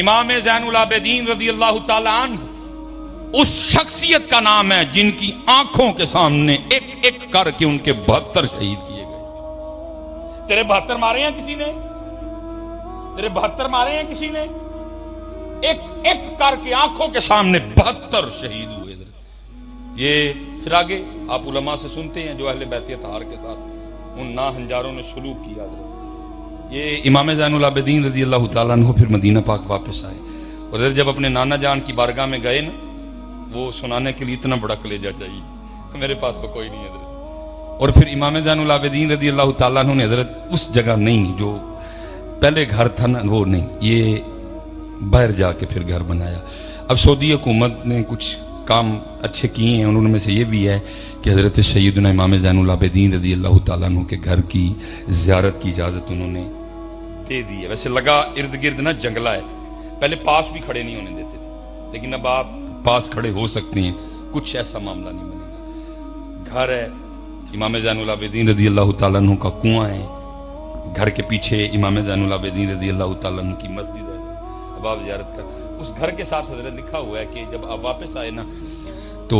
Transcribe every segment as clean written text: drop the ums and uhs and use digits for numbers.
امام زین العابدین رضی اللہ تعالی عنہ اس شخصیت کا نام ہے جن کی آنکھوں کے سامنے ایک ایک کر کے ان کے 72 شہید کیے گئے. تیرے 72 مارے ہیں کسی نے؟ تیرے 72 مارے ہیں کسی نے؟ ایک ایک کر کے آنکھوں کے سامنے 72 شہید ہوئے. یہ پھر آگے آپ علماء سے سنتے ہیں جو اہل بیت اطہار کے ساتھ ان ناہنجاروں نے سلوک کیا. یہ امام زین العابدین رضی اللہ تعالیٰ عنہ پھر مدینہ پاک واپس آئے اور جب اپنے نانا جان کی بارگاہ میں گئے نا، وہ سنانے کے لیے اتنا بڑا کلیجہ چاہیے، میرے پاس تو کوئی نہیں ہے حضرت. اور پھر امام زین العابدین رضی اللہ تعالیٰ عنہ نے حضرت اس جگہ نہیں جو پہلے گھر تھا نا، وہ نہیں، یہ باہر جا کے پھر گھر بنایا. اب سعودی حکومت نے کچھ کام اچھے کیے ہیں، انہوں میں سے یہ بھی ہے کہ حضرت سیدنا امام زین العابدین رضی اللہ تعالیٰ عنہ کے گھر کی زیارت کی اجازت انہوں نے دے دی ہے. ویسے لگا ارد گرد نا جنگلہ ہے، پہلے پاس بھی کھڑے نہیں ہونے دیتے تھے، لیکن اب آپ پاس کھڑے ہو سکتے ہیں، کچھ ایسا معاملہ نہیں بنے گا. گھر ہے امام زین العابدین رضی اللہ تعالیٰ عنہ کا کنواں ہے، گھر کے پیچھے امام زین العابدین رضی اللہ تعالیٰ عنہ کی مسجد ہے. اب آپ زیارت کر اس گھر کے ساتھ حضرت لکھا ہوا ہے کہ جب آپ واپس آئے نا تو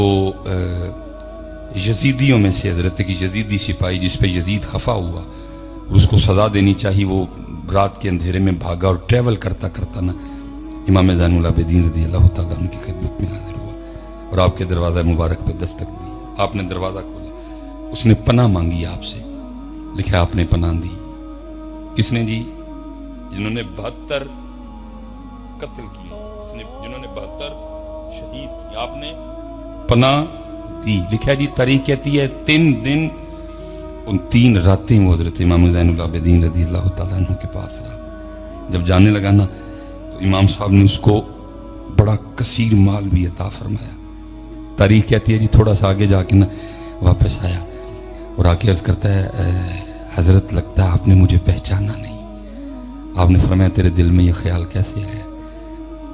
یزیدیوں میں سے حضرت کی یزیدی سپاہی جس پہ یزید خفا ہوا، اس کو سزا دینی چاہیے، وہ رات کے اندھیرے میں بھاگا اور ٹریول کرتا کرتا نا امام زین العابدین رضی اللہ تعالیٰ عنہ کی خدمت میں حاضر ہوا اور آپ کے دروازہ مبارک پہ دستک دی. آپ نے دروازہ کھولا، اس نے پناہ مانگی آپ سے، لکھا آپ نے پناہ دی. کس نے جی؟ جنہوں نے 72 قتل کیے، جنہوں نے 72 شہید کیے، آپ نے پناہ دی. لکھا جی تاریخ کہتی ہے 3 دن ان 3 راتیں وہ حضرت امام زین العابدین رضی اللہ تعالیٰ عنہ کے پاس رہا. جب جانے لگا نا تو امام صاحب نے اس کو بڑا کثیر مال بھی عطا فرمایا. تاریخ کہتی ہے جی تھوڑا سا آگے جا کے نا واپس آیا اور آ کے عرض کرتا ہے حضرت لگتا ہے آپ نے مجھے پہچانا نہیں. آپ نے فرمایا تیرے دل میں یہ خیال کیسے آیا؟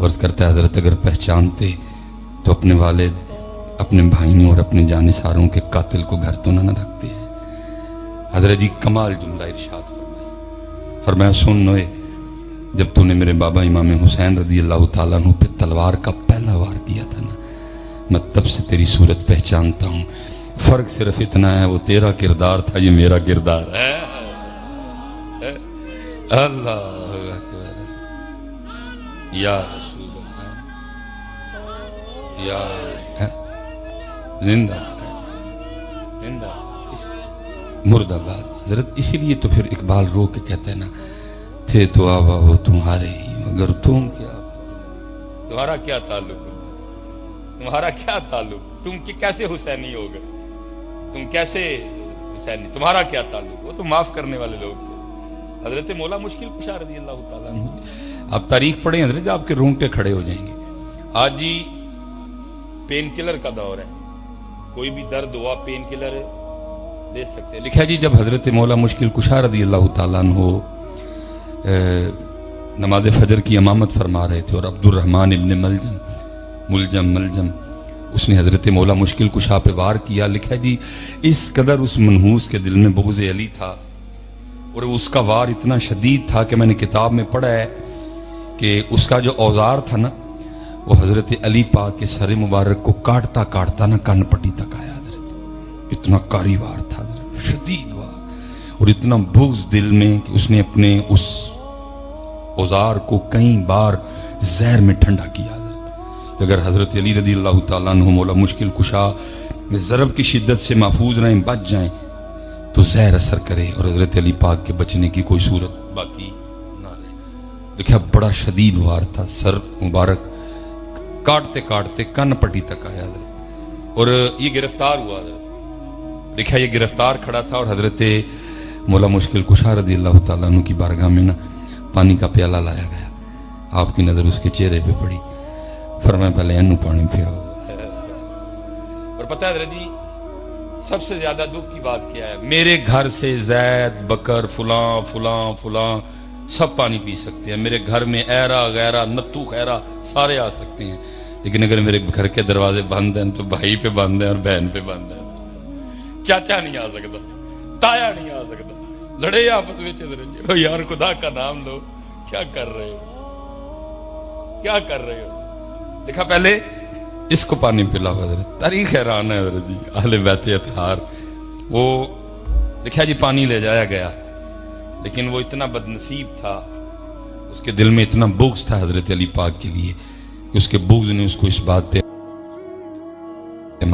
عرض کرتا ہے حضرت اگر پہچانتے تو اپنے والد، اپنے بھائیوں اور اپنے جانثاروں کے قاتل کو گھر تو نہ رکھتے ہیں. حضرت جی کمال جملہ ارشاد فرمایا سن نوے، جب تو نے میرے بابا امام حسین رضی اللہ تعالیٰ عنہ پہ تلوار کا پہلا وار کیا تھا نا، میں تب سے تیری صورت پہچانتا ہوں. فرق صرف اتنا ہے وہ تیرا کردار تھا، یہ میرا کردار ہے. اللہ اکبر یا رسول اللہ یا زندہ زندہ مرد آباد. حضرت اسی لیے تو پھر اقبال رو کے کہتے ہیں نا تھے تو آبا ہو تمہارے ہی مگر تم کیا، تمہارا کیا تعلق، تمہارا کیا تعلق، تم کیسے حسینی ہو گئے، تم کیسے حسینی، تمہارا کیا تعلق، وہ تو معاف کرنے والے لوگ تھے. حضرت مولا مشکل کشا رضی اللہ تعالیٰ عنہ. آپ تاریخ پڑھیں حضرت آپ کے رونگٹے کھڑے ہو جائیں گے. آج جی پین کلر کا دور ہے، کوئی بھی درد ہوا پین کلر دے سکتے. لکھا جی جب حضرت مولا مشکل کشا رضی اللہ تعالیٰ عنہ نماز فجر کی امامت فرما رہے تھے اور عبد الرحمن ابن ملجم اس نے حضرت مولا مشکل کشا پہ وار کیا. لکھا جی اس قدر اس منحوس کے دل میں بغض علی تھا اور اس کا وار اتنا شدید تھا کہ میں نے کتاب میں پڑھا ہے کہ اس کا جو اوزار تھا نا وہ حضرت علی پاک کے سر مبارک کو کاٹتا کاٹتا نا کان پٹی تک آیا. حضرت اتنا کاری وار تھا حضرت، شدید وار، اور اتنا بغض دل میں کہ اس نے اپنے اس اوزار کو کئی بار زہر میں ٹھنڈا کیا. حضرت اگر حضرت علی رضی اللہ تعالیٰ عنہ مولا مشکل کشا ضرب کی شدت سے محفوظ رہیں، بچ جائیں تو زہر اثر کرے اور حضرت علی پاک کے بچنے کی کوئی صورت باقی نہ رہے. دیکھا بڑا شدید وار تھا، سر مبارک کاٹتے کاٹتے کن پٹی تک آیا حضرت اور یہ گرفتار ہوا. حضرت دیکھا یہ گرفتار کھڑا تھا اور حضرت مولا مشکل کشا رضی اللہ تعالیٰ عنہ کی بارگاہ میں نا پانی کا پیالہ لایا گیا. آپ کی نظر اس کے چہرے پہ پڑی، فرمایا پہلے انو پانی پیاؤ. اور پتہ ہے حضرت جی سب سے زیادہ دکھ کی بات کیا ہے؟ میرے گھر سے زید، بکر، فلاں فلاں فلاں سب پانی پی سکتے ہیں، میرے گھر میں ایرا غیرہ نتو خیرہ سارے آ سکتے ہیں، لیکن اگر میرے گھر کے دروازے بند ہیں تو بھائی پہ بند ہیں اور بہن پہ بند ہیں. چاچا نہیں آ سکتا، تایا نہیں آ سکتا، لڑے آپس میں. یار خدا کا نام لو، کیا کر رہے ہو؟ کیا کر رہے ہو؟ لکھا پہلے اس کو پانی پلاؤ حضرت. تاریخ حیران ہے حضرت جی. اہل بیت اطہار وہ لکھا جی پانی لے جایا گیا، لیکن وہ اتنا بد نصیب تھا، اس کے دل میں اتنا بغض تھا حضرت علی پاک کے لیے کہ اس کے بغض نے اس کو اس بات پہ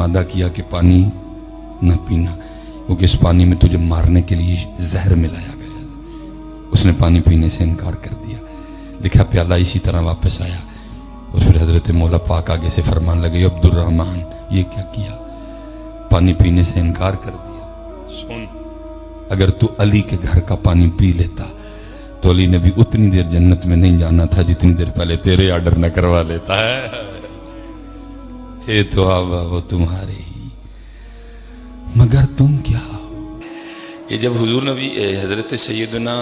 مادہ کیا کہ پانی نہ پینا، کیونکہ اس پانی میں تجھے مارنے کے لیے زہر ملایا گیا. اس نے پانی پینے سے انکار کر دیا. لکھا پیالہ اسی طرح واپس آیا اور پھر حضرت مولا پاک آگے سے فرمان لگے عبد الرحمن یہ کیا کیا؟ پانی پینے سے انکار کر دیا. سن، اگر تو علی کے گھر کا پانی پی لیتا تو علی نے بھی اتنی دیر جنت میں نہیں جانا تھا جتنی دیر پہلے تیرے آرڈر نہ کروا لیتا ہے. تھے تو آبا وہ تمہارے ہی، مگر تم کیا ہو. یہ جب حضور نبی حضرت سیدنا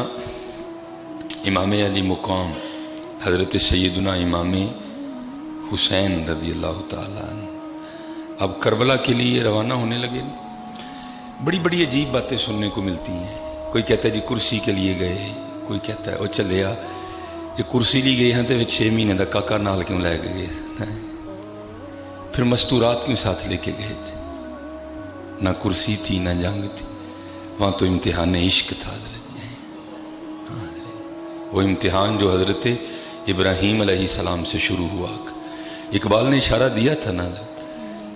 امام علی مقام حضرت سیدنا امام حسین رضی اللہ تعالیٰ عنہ اب کربلا کے لیے روانہ ہونے لگے، بڑی بڑی عجیب باتیں سننے کو ملتی ہیں. کوئی کہتا ہے جی کرسی کے لیے گئے، کوئی کہتا ہے وہ چلے آ جی کرسی لی گئی ہیں تو 6 مہینے دا کاکا نال کیوں لے کے گئے، پھر مستورات کیوں ساتھ لے کے گئے تھے؟ نہ کرسی تھی نہ جنگ تھی، وہاں تو امتحان عشق تھا حضرت. وہ امتحان جو حضرت ابراہیم علیہ السلام سے شروع ہوا. اقبال نے اشارہ دیا تھا نا حضرت.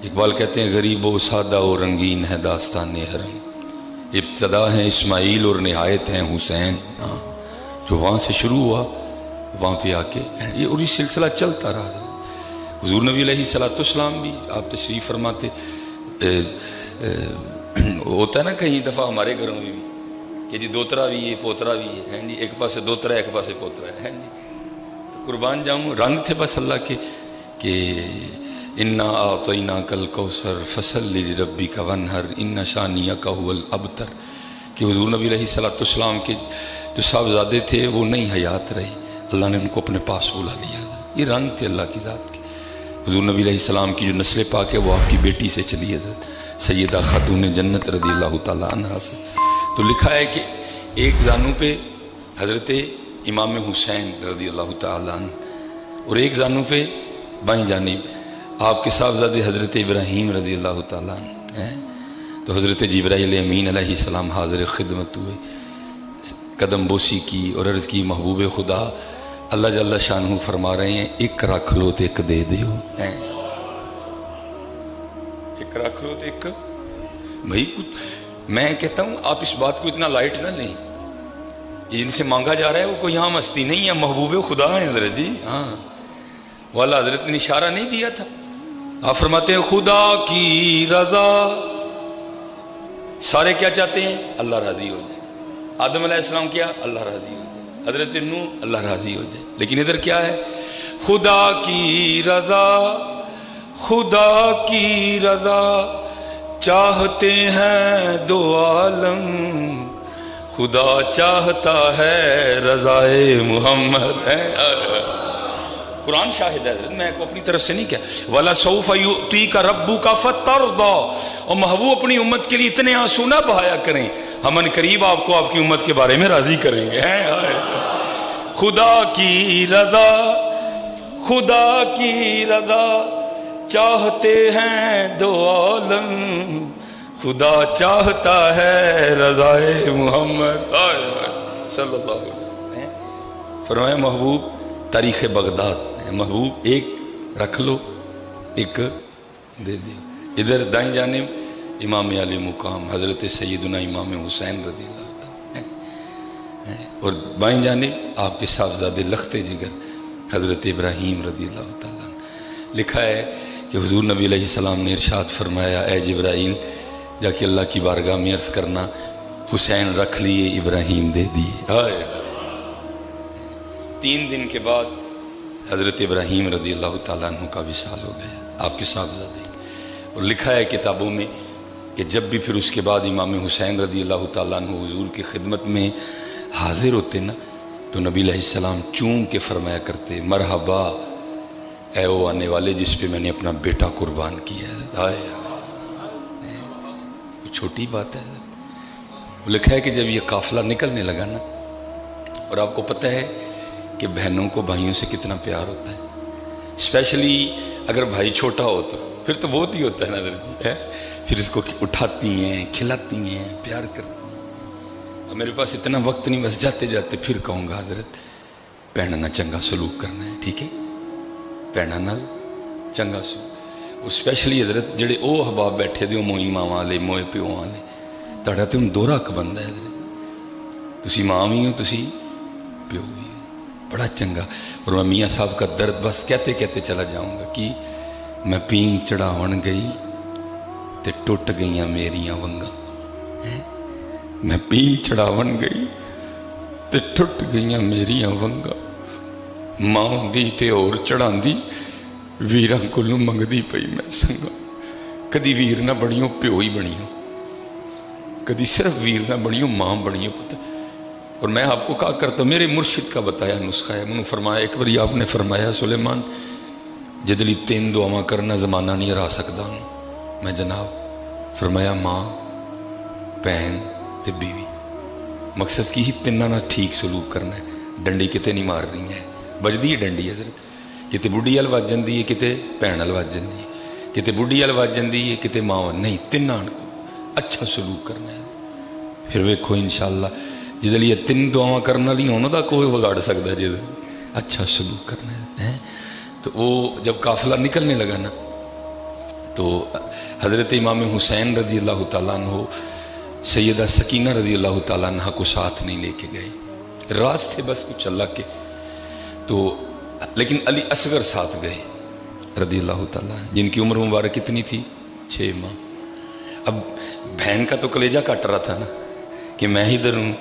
اقبال کہتے ہیں غریب و سادہ و رنگین ہے داستان حرم، ابتدا ہیں اسماعیل اور نہایت ہیں حسین. جو وہاں سے شروع ہوا وہاں پہ آ کے یہ اور یہ سلسلہ چلتا رہا. حضور نبی علیہ السلام بھی آپ تشریف فرماتے، ہوتا ہے نا کئی دفعہ ہمارے گھروں میں بھی کہ جی دوترا بھی ہے پوترا بھی ہے جی، ایک پاسے دوترا ہے ایک پاسے پوترا ہے جی. تو قربان جاؤں رنگ تھے بس اللہ کے کہ انا اعطیناک الکوثر فصلی لربک وانحر ان شانیک هو الابتر، کہ حضور نبی علیہ السلام کے جو صاحبزادے تھے وہ نہیں حیات رہے، اللہ نے ان کو اپنے پاس بلا لیا. یہ رنگ تھے اللہ کی ذات کے. حضور نبی علیہ السلام کی جو نسل پاک ہے وہ آپ کی بیٹی سے چلی حضرت سیدہ خاتون جنت رضی اللہ تعالیٰ عنہ سے. تو لکھا ہے کہ ایک زانو پہ حضرت امام حسین رضی اللہ تعالیٰ عنہ اور ایک زانو پہ بائیں جانب آپ کے صاحبزادے حضرت ابراہیم رضی اللہ تعالیٰ عنہ. تو حضرت جبرائیل امین علیہ السلام حاضر خدمت ہوئے، قدم بوسی کی اور عرض کی محبوب خدا اللہ جل شانہ فرما رہے ہیں ایک رکھ لو تو ایک دے دیو. ایک رکھ لو تو ایک بھائی کچھ میں کہتا ہوں آپ اس بات کو اتنا لائٹ نہ لیں. جن سے مانگا جا رہا ہے وہ کوئی یہاں مستی نہیں ہے، محبوب خدا ہے حضرت جی. ہاں والا حضرت نے اشارہ نہیں دیا تھا. آپ فرماتے ہیں خدا کی رضا، سارے کیا چاہتے ہیں؟ اللہ راضی ہو جائے. آدم علیہ السلام کیا؟ اللہ راضی ہو جائے. حضرت نوح اللہ راضی ہو جائے. لیکن ادھر کیا ہے؟ خدا کی رضا، خدا کی رضا چاہتے ہیں دو عالم، خدا چاہتا ہے رضائے محمد. قرآن شاہد ہے، میں کو اپنی طرف سے نہیں کہا. وَلَسَوْفَ يُؤْتِيكَ رَبُّكَ فَتَرْضَىٰ، اور محبوب اپنی امت کے لیے اتنے آنسو نہ بہایا کریں، ہم ان قریب آپ کو آپ کی امت کے بارے میں راضی کریں گے. خدا کی رضا، خدا کی رضا چاہتے ہیں دو عالم، خدا چاہتا ہے رضائے محمد صلی اللہ علیہ وسلم. فرمایا محبوب تاریخ بغداد، محبوب ایک رکھ لو ایک دے دو. ادھر دائیں جانب امام علی مقام حضرت سیدنا امام حسین رضی اللہ تعالیٰ، اور بائیں جانب آپ کے صاحبزادے لخت جگر حضرت ابراہیم رضی اللہ تعالیٰ. لکھا ہے کہ حضور نبی علیہ السلام نے ارشاد فرمایا اے جبرائیل جا کے اللہ کی بارگاہ میں عرض کرنا حسین رکھ لیے ابراہیم دے دیے. 3 دن کے بعد حضرت ابراہیم رضی اللہ تعالیٰ عنہ کا وصال ہو گیا، آپ کے صاحبزادے. اور لکھا ہے کتابوں میں کہ جب بھی پھر اس کے بعد امام حسین رضی اللہ تعالیٰ عنہ حضور کی خدمت میں حاضر ہوتے نا تو نبی علیہ السلام چوم کے فرمایا کرتے مرحبا اے وہ آنے والے جس پہ میں نے اپنا بیٹا قربان کیا ہے. چھوٹی بات ہے. لکھا ہے کہ جب یہ قافلہ نکلنے لگا نا، اور آپ کو پتہ ہے کہ بہنوں کو بھائیوں سے کتنا پیار ہوتا ہے، اسپیشلی اگر بھائی چھوٹا ہو تو پھر تو بہت ہی ہوتا ہے نا حضرت ہے، پھر اس کو اٹھاتی ہیں، کھلاتی ہیں، پیار کرتی ہیں۔ اب میرے پاس اتنا وقت نہیں، بس جاتے جاتے پھر کہوں گا حضرت بھੈਣਾਂ ਨਾਲ ਚੰਗਾ ਸਲੂਕ ਕਰਨਾ ਹੈ، ٹھیک ہے، ਭੈਣਾਂ ਨਾਲ ਚੰਗਾ ਸਲੂਕ। اسپیشلی حضرت جڑے او احباب بیٹھے دے موئی ماواں والے، موئے پیو والے، تہاڈا تے ہن دوہرا حق بندا ہے حضرت، تسی ماں بھی ہو، تسی پیو بھی ہو، بڑا چنگا۔ اور میں میاں صاحب کا درد بس کہتے کہتے چلا جاؤں گا کہ میں پینگ چڑھاون گئی تے ٹوٹ گئیاں میریاں ونگاں، میں پینگ چڑھاون گئی تے ٹوٹ گئیاں میریاں ونگاں، ماں دی تے اور چڑھاندی ویراں کولوں منگدی پئی میں سنگا۔ کدی ویر نہ بنیو پیو ہی بنیو، کدی صرف ویر نہ بنیو ماں بنیو پتہ۔ اور میں آپ کو کہا کرتا ہوں، میرے مرشد کا بتایا نسخہ ہے، منو فرمایا ایک باری آپ نے فرمایا سلیمان جدلی 3 دعاواں کرنا زمانہ نہیں ہرا سکتا ہوں۔ میں جناب فرمایا ماں، بہن تے بیوی، مقصد کی ہی تیناں نہ ٹھیک سلوک کرنا ہے، ڈنڈی کتے نہیں مار رہی ہے، بجدی ہے ڈنڈی حضرت، کتے بڑھی ال وج جاندی ہے، کتے بھੈਣ ال وج جاندی ہے، کتے بڑھی ال وج جاندی ہے، کتے ماں نہیں، تیناں اچھا سلوک کرنا ہے۔ پھر ویکھو انشاءاللہ جس لیے 3 دعاواں کرنے والی ہونا دا کوئی بگاڑ سکتا ہے، جی اچھا سلوک کرنا ہے۔ تو وہ جب قافلہ نکلنے لگا نا تو حضرت امام حسین رضی اللہ تعالیٰ عنہ سیدہ سکینہ رضی اللہ تعالیٰ عنہ کو ساتھ نہیں لے کے گئے، راز تھے بس کچھ اللہ کے، تو لیکن علی اصغر ساتھ گئے رضی اللہ تعالیٰ، جن کی عمر مبارک کتنی تھی؟ 6 ماہ۔ اب بہن کا تو کلیجہ کاٹ رہا تھا نا کہ میں ہی ادھر ہوں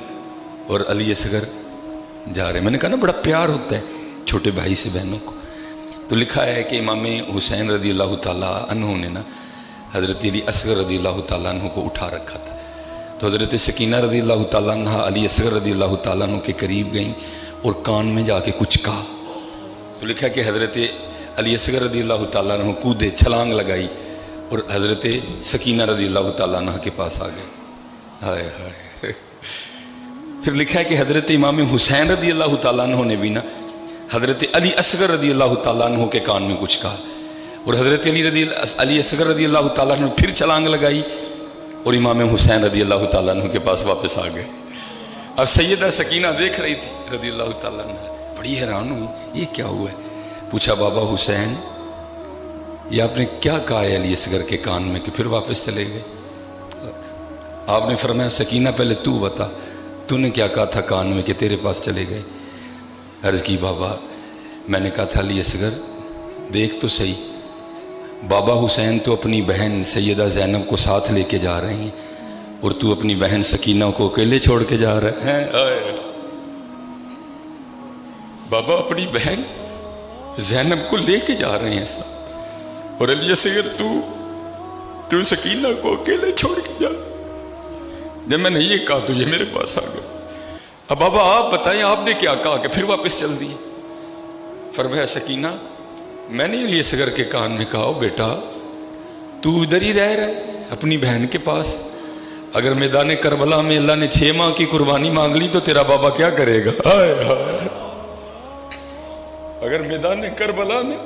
اور علی اصغر جا رہے ہیں۔ میں نے کہا نا بڑا پیار ہوتا ہے چھوٹے بھائی سے بہنوں کو، تو لکھا ہے کہ امام حسین رضی اللہ تعالیٰ عنہ نے نا حضرت علی اصغر رضی اللہ تعالیٰ عنہ کو اٹھا رکھا تھا، تو حضرت سکینہ رضی اللہ تعالیٰ عنہ علی اصغر رضی اللہ تعالیٰ عنہ کے قریب گئیں اور کان میں جا کے کچھ کہا، تو لکھا کہ حضرت علی اصغر رضی اللہ تعالیٰ عنہ کودے، چھلانگ لگائی اور حضرت سکینہ رضی اللہ تعالیٰ عنہ کے پاس آ گئے۔ ہائے ہائے۔ پھر لکھا ہے کہ حضرت امام حسین رضی اللہ تعالیٰ عنہ نے بھی نا حضرت علی اصغر رضی اللہ تعالیٰ عنہ کے کان میں کچھ کہا، اور حضرت علی اصغر رضی اللہ تعالیٰ عنہ پھر چھلانگ لگائی اور امام حسین رضی اللہ تعالیٰ عنہ کے پاس واپس آ گئے۔ اب سیدہ سکینہ دیکھ رہی تھی رضی اللہ تعالیٰ عنہ، بڑی حیران ہوئی یہ کیا ہوا ہے، پوچھا بابا حسین یہ آپ نے کیا کہا ہے علی اصغر کے کان میں کہ پھر واپس چلے گئے؟ آپ نے فرمایا سکینہ پہلے تو بتا تو نے کیا کہا تھا کان میں کہ تیرے پاس چلے گئے؟ عرض کی بابا میں نے کہا تھا علی اصغر دیکھ تو صحیح، بابا حسین تو اپنی بہن سیدہ زینب کو ساتھ لے کے جا رہے ہیں اور تو اپنی بہن سکینہ کو اکیلے چھوڑ کے جا رہے ہیں۔ بابا اپنی بہن زینب کو لے کے جا رہے ہیں صاحب، اور علی اصغر تو سکینہ کو اکیلے چھوڑ کے جا رہے ہیں۔ جب میں نے یہ کہا تو یہ میرے پاس آ گیا، اب بابا آپ بتائیں آپ نے کیا کہا کہ پھر واپس چل دیے؟ فرمایا سکینہ میں نے علی اصغر کے کان میں کہا بیٹا تو ادھر ہی رہ اپنی بہن کے پاس، اگر میدان کربلا میں اللہ نے 6 ماہ کی قربانی مانگ لی تو تیرا بابا کیا کرے گا؟ اگر میدان کربلا میں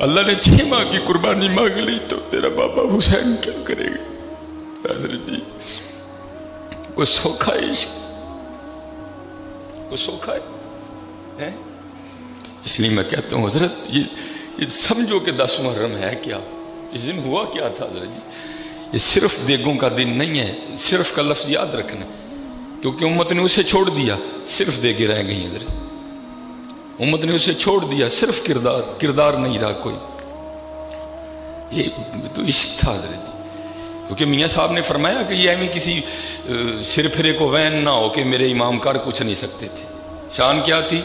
اللہ نے 6 ماہ کی قربانی مانگ لی تو تیرا بابا حسین کیا کرے گا؟ حضرت جی وہ سوکھا عشق، وہ سوکھا ہے۔ اس لیے میں کہتا ہوں حضرت یہ سمجھو کہ 10 محرم ہے کیا، اس دن ہوا کیا تھا حضرت جی؟ یہ صرف دیگوں کا دن نہیں ہے، صرف کا لفظ یاد رکھنا، کیونکہ امت نے اسے چھوڑ دیا، صرف دیگیں رہ گئی حضرت، امت نے اسے چھوڑ دیا، صرف کردار نہیں رہا کوئی، یہ تو عشق تھا حضرت جی۔ کیونکہ میاں صاحب نے فرمایا کہ یہ ہمیں کسی سر پھرے کو وین نہ ہو کہ میرے امام کار کچھ نہیں سکتے تھے، شان کیا تھی؟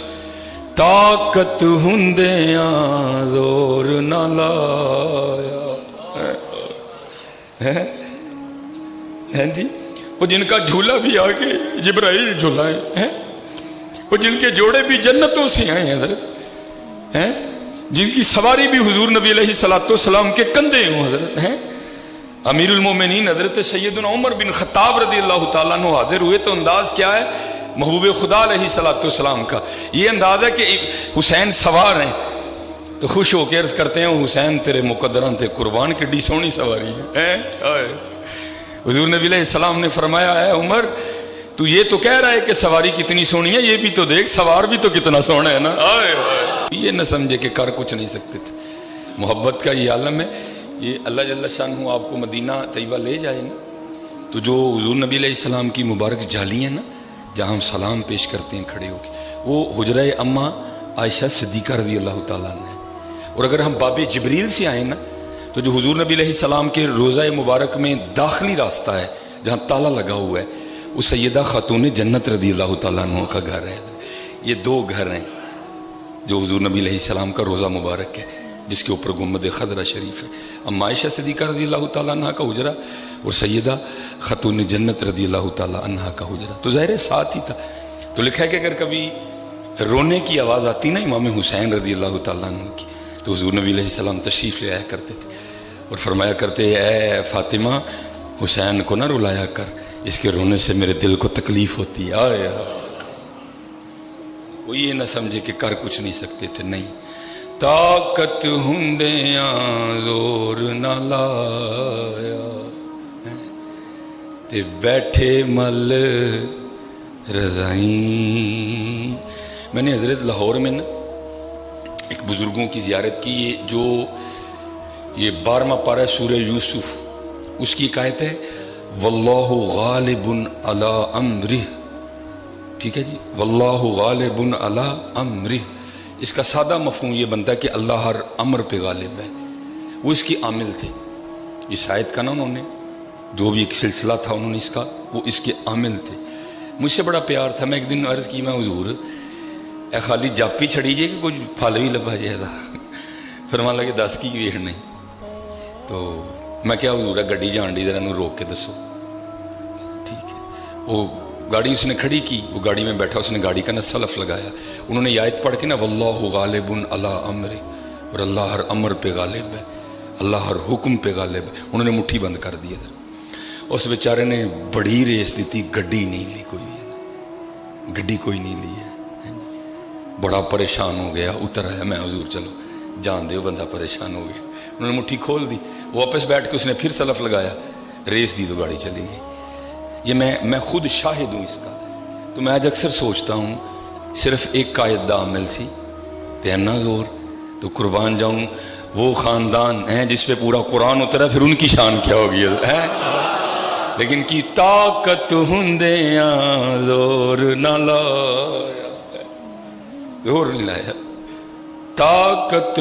طاقت ہندیاں زور نہ لایا ہے جی، وہ جن کا جھولا بھی آگے جبرائیل جھولائے، وہ جن کے جوڑے بھی جنتوں سے آئے حضرت، جن کی سواری بھی حضور نبی علیہ الصلوۃ والسلام کے کندھے ہوں حضرت ہیں۔ امیر المومنین حضرت سیدنا عمر بن خطاب رضی اللہ تعالیٰ عنہ حاضر ہوئے تو انداز کیا ہے محبوب خدا علیہ الصلوۃ والسلام کا؟ یہ انداز ہے کہ حسین سوار ہیں تو خوش ہو کے عرض کرتے ہیں حسین تیرے مقدراں تے قربان کڈی سونی سواری ہے. حضور نبی علیہ السلام نے فرمایا ہے عمر تو یہ تو کہہ رہا ہے کہ سواری کتنی سونی ہے، یہ بھی تو دیکھ سوار بھی تو کتنا سونا ہے نا. یہ نہ سمجھے کہ کر کچھ نہیں سکتے تھے. محبت کا یہ عالم ہے. یہ اللہ جل شانہ آپ کو مدینہ طیبہ لے جائے نا تو جو حضور نبی علیہ السلام کی مبارک جالی ہیں نا جہاں ہم سلام پیش کرتے ہیں کھڑے ہو کے، وہ حجرہ اماں عائشہ صدیقہ رضی اللہ تعالیٰ عنہ. اور اگر ہم باب جبریل سے آئیں نا تو جو حضور نبی علیہ السلام کے روضہ مبارک میں داخلی راستہ ہے جہاں تالا لگا ہوا ہے وہ سیدہ خاتون جنت رضی اللہ تعالیٰ عنہ کا گھر ہے. یہ دو گھر ہیں جو حضور نبی علیہ السلام کا روضہ مبارک ہے جس کے اوپر گنبد خضرہ شریف ہے. اما عائشہ صدیقہ رضی اللہ تعالیٰ عنہ کا حجرہ اور سیدہ خاتون جنت رضی اللہ تعالیٰ عنہ کا حجرہ تو ظاہر ساتھ ہی تھا. تو لکھا ہے کہ اگر کبھی رونے کی آواز آتی نا امام حسین رضی اللہ تعالیٰ عنہ کی تو حضور نبی علیہ السلام تشریف لے آیا کرتے تھے اور فرمایا کرتے اے فاطمہ حسین کو نہ رلایا کر، اس کے رونے سے میرے دل کو تکلیف ہوتی ہے. آئے کوئی یہ نہ سمجھے کہ کر کچھ نہیں سکتے تھے. نہیں، طاقت ہندیاں زور نہ لایا تے بیٹھے مل رضائیں. میں نے حضرت لاہور میں نا ایک بزرگوں کی زیارت کی. یہ 12واں پارہ سورہ یوسف اس کی ایک آیت ہے واللہ غالب علی امرہ. ٹھیک ہے جی، واللہ غالب علی امرہ. اس کا سادہ مفہوم یہ بنتا ہے کہ اللہ ہر امر پہ غالب ہے. وہ اس کی عامل تھے. اس آیت کا نا انہوں نے جو بھی ایک سلسلہ تھا انہوں نے اس کا وہ اس کے عامل تھے. مجھ سے بڑا پیار تھا. میں ایک دن عرض کی میں حضور اے خالی جاپی چھڑی جائے کہ کچھ پھل بھی لبا جائے گا. فرمان لگے 10 کی ویٹ نہیں. تو میں کیا حضور ہے گڈی جان ڈی ذرا انہوں روک کے دسو. ٹھیک ہے، وہ گاڑی اس نے کھڑی کی، وہ گاڑی میں بیٹھا، اس نے گاڑی کا نا سلف لگایا. انہوں نے یہ آیت پڑھ کے نا واللہ غالب علی امرہ، اور اللہ ہر امر پہ غالب ہے، اللہ ہر حکم پہ غالب ہے. انہوں نے مٹھی بند کر دیا. اس بیچارے نے بڑی ریس دیتی، گڈی نہیں لی کوئی، گڈی کوئی نہیں لی ہے. بڑا پریشان ہو گیا، اتر آیا. میں حضور چلو جان دے بندہ پریشان ہو گیا. انہوں نے مٹھی کھول دی، واپس بیٹھ کے اس نے پھر سلف لگایا، ریس دی تو گاڑی چلی گئی. یہ میں خود شاہد ہوں اس کا. تو میں آج اکثر سوچتا ہوں صرف ایک قائد دا عمل سی تے اینا زور تو قربان جاؤں وہ خاندان ہیں جس پہ پورا قرآن اترا، پھر ان کی شان کیا ہوگی ہے. لیکن کی طاقت ہندیاں زور نہ لایا، زور نہیں لایا. طاقت